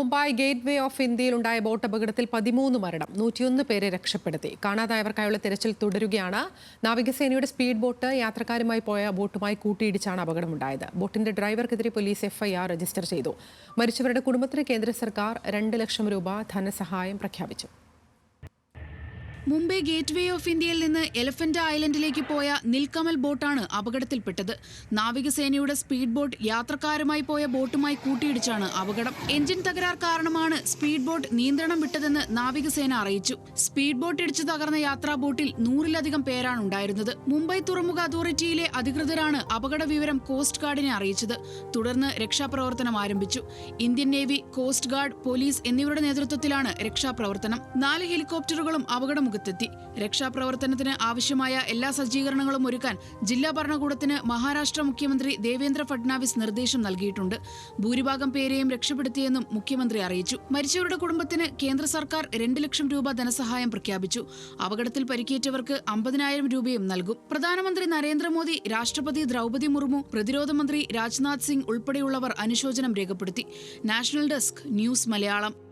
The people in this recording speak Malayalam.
മുംബൈ ഗേറ്റ് വേ ഓഫ് ഇന്ത്യയിലുണ്ടായ ബോട്ട് അപകടത്തിൽ 13 മരണം, 101 പേരെ രക്ഷപ്പെടുത്തി. കാണാതായവർക്കായുള്ള തിരച്ചിൽ തുടരുകയാണ്. നാവികസേനയുടെ സ്പീഡ് ബോട്ട് യാത്രക്കാരുമായി പോയ ബോട്ടുമായി കൂട്ടിയിടിച്ചാണ് അപകടമുണ്ടായത്. ബോട്ടിന്റെ ഡ്രൈവർക്കെതിരെ പോലീസ് എഫ്ഐആർ രജിസ്റ്റർ ചെയ്തു. മരിച്ചവരുടെ കുടുംബത്തിന് കേന്ദ്ര സർക്കാർ 2 ലക്ഷം രൂപ ധനസഹായം പ്രഖ്യാപിച്ചു. മുംബൈ ഗേറ്റ് വേ ഓഫ് ഇന്ത്യയിൽ നിന്ന് എലഫന്റ് ഐലൻഡിലേക്ക് പോയ നിൽക്കമൽ ബോട്ടാണ് അപകടത്തിൽപ്പെട്ടത്. നാവികസേനയുടെ സ്പീഡ് ബോട്ട് യാത്രക്കാരുമായി പോയ ബോട്ടുമായി കൂട്ടിയിടിച്ചാണ് അപകടം. എഞ്ചിൻ തകരാർ കാരണമാണ് സ്പീഡ് ബോട്ട് നിയന്ത്രണം വിട്ടതെന്ന് നാവികസേന അറിയിച്ചു. സ്പീഡ് ബോട്ട് ഇടിച്ചു തകർന്ന യാത്രാ ബോട്ടിൽ 100-ലധികം പേരാണ് ഉണ്ടായിരുന്നത്. മുംബൈ തുറമുഖ അതോറിറ്റിയിലെ അധികൃതരാണ് അപകട വിവരം കോസ്റ്റ് ഗാർഡിനെ അറിയിച്ചത്. തുടർന്ന് രക്ഷാപ്രവർത്തനം ആരംഭിച്ചു. Indian navy, coast guard, police എന്നിവരുടെ നേതൃത്വത്തിലാണ് രക്ഷാപ്രവർത്തനം. 4 ഹെലികോപ്റ്ററുകളും അപകടം െത്തി. രക്ഷാപ്രവർത്തനത്തിന് ആവശ്യമായ എല്ലാ സജ്ജീകരണങ്ങളും ഒരുക്കാൻ ജില്ലാ ഭരണകൂടത്തിന് മഹാരാഷ്ട്ര മുഖ്യമന്ത്രി ദേവേന്ദ്ര ഫഡ്നാവിസ് നിർദ്ദേശം നൽകിയിട്ടുണ്ട്. ഭൂരിഭാഗം പേരെയും രക്ഷപ്പെടുത്തിയെന്നും മുഖ്യമന്ത്രി അറിയിച്ചു. മരിച്ചവരുടെ കുടുംബത്തിന് കേന്ദ്ര സർക്കാർ 2 ലക്ഷം രൂപ ധനസഹായം പ്രഖ്യാപിച്ചു. അപകടത്തിൽ പരിക്കേറ്റവർക്ക് 50,000 രൂപയും നൽകും. പ്രധാനമന്ത്രി നരേന്ദ്രമോദി, രാഷ്ട്രപതി ദ്രൗപദി മുർമു, പ്രതിരോധ മന്ത്രി രാജ്നാഥ് സിംഗ് ഉൾപ്പെടെയുള്ളവർ അനുശോചനം രേഖപ്പെടുത്തി. National desk, news Malayalam.